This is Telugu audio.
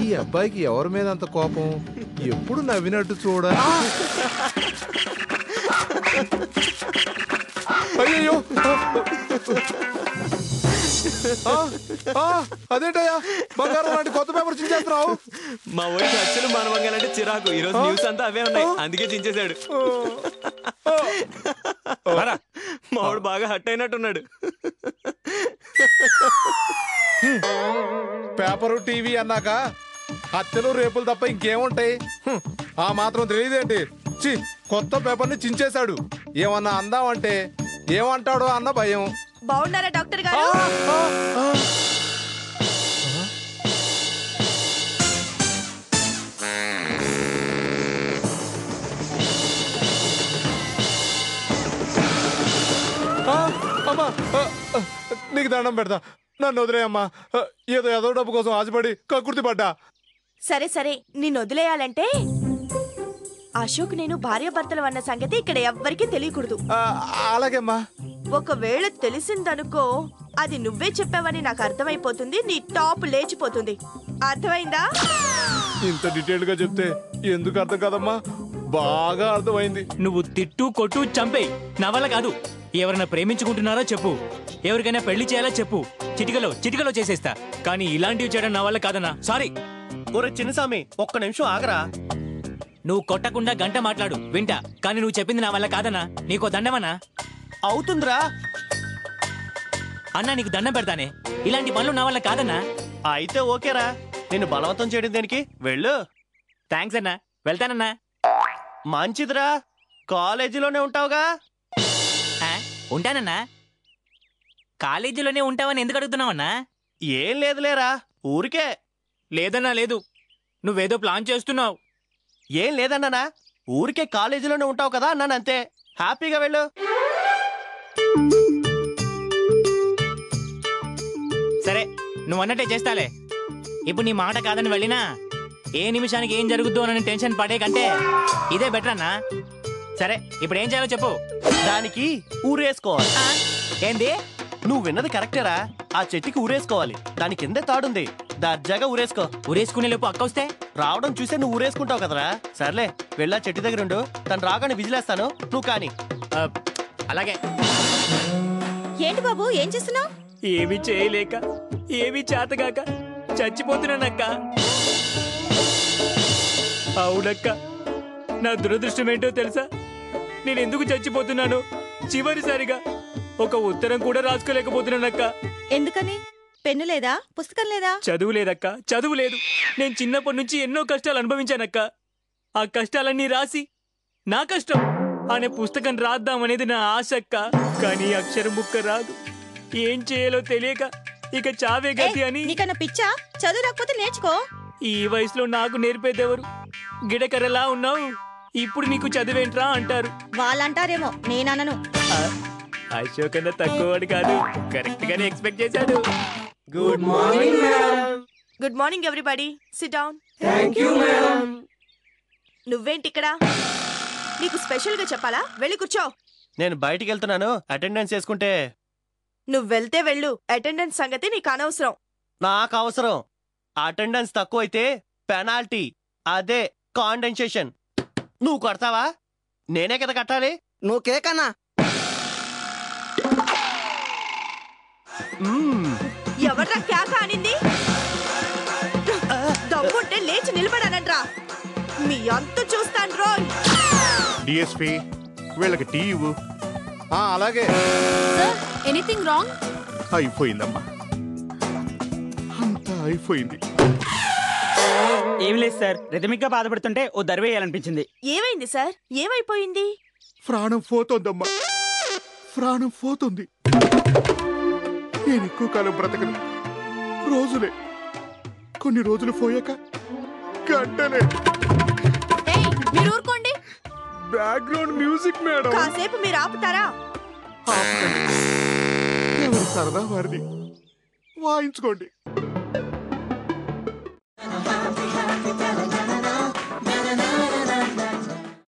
ఈ అబ్బాయికి ఎవరి మీద అంత కోపం? ఎప్పుడు నవ్వినట్టు చూడ. అయ్యో అదేంటయ్యా బంగారం లాంటి కొత్త పేపర్ చించేస్తున్నావు? మా ఊరికి అచ్చలు మానవంగాలంటే చిరాకు. ఈ రోజు న్యూస్ అంతా అవే ఉన్నాయి, అందుకే చించేశాడు. మావాడు బాగా హట్ అయినట్టున్నాడు. పేపరు టీవీ అన్నాక హత్యలు రేపులు తప్ప ఇంకేముంటాయి? ఆ మాత్రం తెలియదేంటి? కొత్త పేపర్ ని చించేశాడు. ఏమన్నా అందామంటే ఏమంటాడో అన్న భయం. బాగున్నారా డాక్టర్ గారు? అమ్మా నీకు దండం పెడతా, నన్ను వదిలేయమ్మా. ఏదో డబ్బు కోసం ఆశపడి కక్కుర్తి పడ్డా. సరే సరే, నిన్ను వదిలేయాలంటే అశోక్ నేను భార్యాభర్తలు అన్న సంగతి ఇక్కడ ఎవ్వరికీ తెలియకూడదు. అలాగేమ్మా. ఒకవేళ తెలిసిందనుకో, అది నువ్వే చెప్పావని నాకు అర్థమైపోతుంది. నీ టాప్ లేచిపోతుంది. అర్థమైందా? ఇంత డీటెయిల్ గా చెప్తే ఎందుకు అర్థం కాదమ్మా? బాగా అర్థమైంది. నువ్వు తిట్టు కొట్టు చంపేయి, నా వల్ల కాదు. ఎవరైనా ప్రేమించుకుంటున్నారో చెప్పు, ఎవరికైనా పెళ్లి చేయాలో చెప్పు, చిటికలో చేసేస్తా. కానీ ఇలాంటివి చేయడం నా వల్ల కాదన్నా, సారీ. ఒరే చిన్నస్వామి, ఒక్క నిమిషం ఆగరా. నువ్వు కొట్టకుండా గంట మాట్లాడు, వింటా. కానీ నువ్వు చెప్పింది నా వల్ల కాదన్నా. నీకో దండమన్నా? అవుతుందిరా అన్నా, నీకు దండం పెడతానే. ఇలాంటి పనులు నా వల్ల కాదన్నా. అయితే ఓకేరా, నిన్ను బలవంతం చేయడం దేనికి? వెళ్ళు. థ్యాంక్స్ అన్నా, వెళ్తానన్నా. మంచిదిరా, కాలేజీలోనే ఉంటావుగా? ఉంటానన్నా. కాలేజీలోనే ఉంటావని ఎందుకు అడుగుతున్నావన్నా? ఏం లేదులేరా, ఊరికే. లేదన్నా లేదు, నువ్వేదో ప్లాన్ చేస్తున్నావు. ఏం లేదన్నానా, ఊరికే కాలేజీలోనే ఉంటావు కదా అన్నాను, అంతే. హ్యాపీగా వెళ్ళు. సరే, నువ్వు అన్నట్టే చేస్తాలే. ఇప్పుడు నీ మాట కాదని వెళ్ళినా ఏ నిమిషానికి ఏం జరుగుద్దో అని టెన్షన్ పడే కంటే ఇదే బెటర్ అన్నా. సరే, ఇప్పుడు ఏం చేయాలో చెప్పు. దానికి ఊరేసుకోవాలి. ఏంది? నువ్వు విన్నది కరెక్టేరా, ఆ చెట్టుకి ఊరేసుకోవాలి. దాని కిందే తాడుంది, దర్జాగా ఊరేసుకో. ఊరేసుకునే లోపు అక్క వస్తే? రావడం చూసే నువ్వు ఊరేసుకుంటావు కదరా. సర్లే, వెళ్ళా చెట్టు దగ్గర ఉండు, తను రాగానే విజిలేస్తాను, నువ్వు కానీ. అలాగే. ఏంటి బాబు, ఏం చేస్తున్నావు? ఏమీ చేయలేక, ఏమీ చేతగాక చచ్చిపోతున్నానక్క. అవునక్క, నా దురదృష్టం ఏంటో తెలుసా? నేను ఎందుకు చచ్చిపోతున్నాను? చివరిసారిగా ఒక ఉత్తరం కూడా రాసుకోలేకపోతున్నానక్క. ఎందుకని? పెన్ను లేదా? పుస్తకం లేదా? చదువు లేదక్క, చదువు లేదు. నేను చిన్నప్పటి నుంచి ఎన్నో కష్టాలు అనుభవించానక్క. ఆ కష్టాలన్నీ రాసి నా కష్టం అనే పుస్తకం రాద్దామనేది నా ఆశ అక్క. కానీ అక్షరం ముక్క రాదు. ఏం చేయాలో తెలియక ఇక చావే గతి అని. నీకన్నా పిచ్చా? చదువు రాకపోతే నేర్చుకో. ఈ వయసులో నాకు నేర్పేదెవరు? గిడకరలా ఉన్నావు, ఇప్పుడు నీకు చదివేంట్రా అంటారు. వాళ్ళంటారేమో, నేననను. అశోక్ అన్న తక్కువవాడు కాదు, కరెక్ట్ గానే ఎక్స్పెక్ట్ చేశాడు. Good morning madam. Good morning everybody, SIT down. Thank you madam. నువ్వేంటి ఇక్కడ? నీకు స్పెషల్ గా చెప్పాలా? వెళ్ళి కూర్చో. నేను బయటికి వెళ్తున్నాను, అటెండెన్స్ చేసుకుంటే. నువ్వు వెళ్తే వెళ్ళు, అటెండెన్స్ సంగతి నీకు అనవసరం. నాకు అవసరం. అటెండెన్స్ తక్కువైతే పెనాల్టీ, అదే కాండెన్సేషన్. నువ్వు కొడతావా? నేనే కదా కట్టాలి. నువ్వు కేకన్నా. ఎవర్రా క్యాక అనింది? దమ్ముంటే లేచి నిలబడానంట్రా. మీ అంత చూస్తాను రోయ్. డిఎస్పీ, వీళ్ళకి టీ ఇవ్వు. అలాగే. Anything wrong? అయిపోయిందమ్మా, అంతా అయిపోయింది. ఏమి లేదు సార్, రిథమిక్ గా బాధపడుతుంటే ఓ దర్వేయాలనిపించింది. ఏమైంది సార్? ఏమైపోయింది? ప్రాణం పోతోందమ్మా, ప్రాణం పోతుంది. నేను ఎక్కువ కాలం బ్రతకను, రోజులే. కొన్ని రోజులు పోయాక గంటలే. మీరు ఊరుకోండి. Background music madam. కాసేపు మీరు ఆపుతారా? ఎవరు సరదా వారిది, వాయించుకోండి.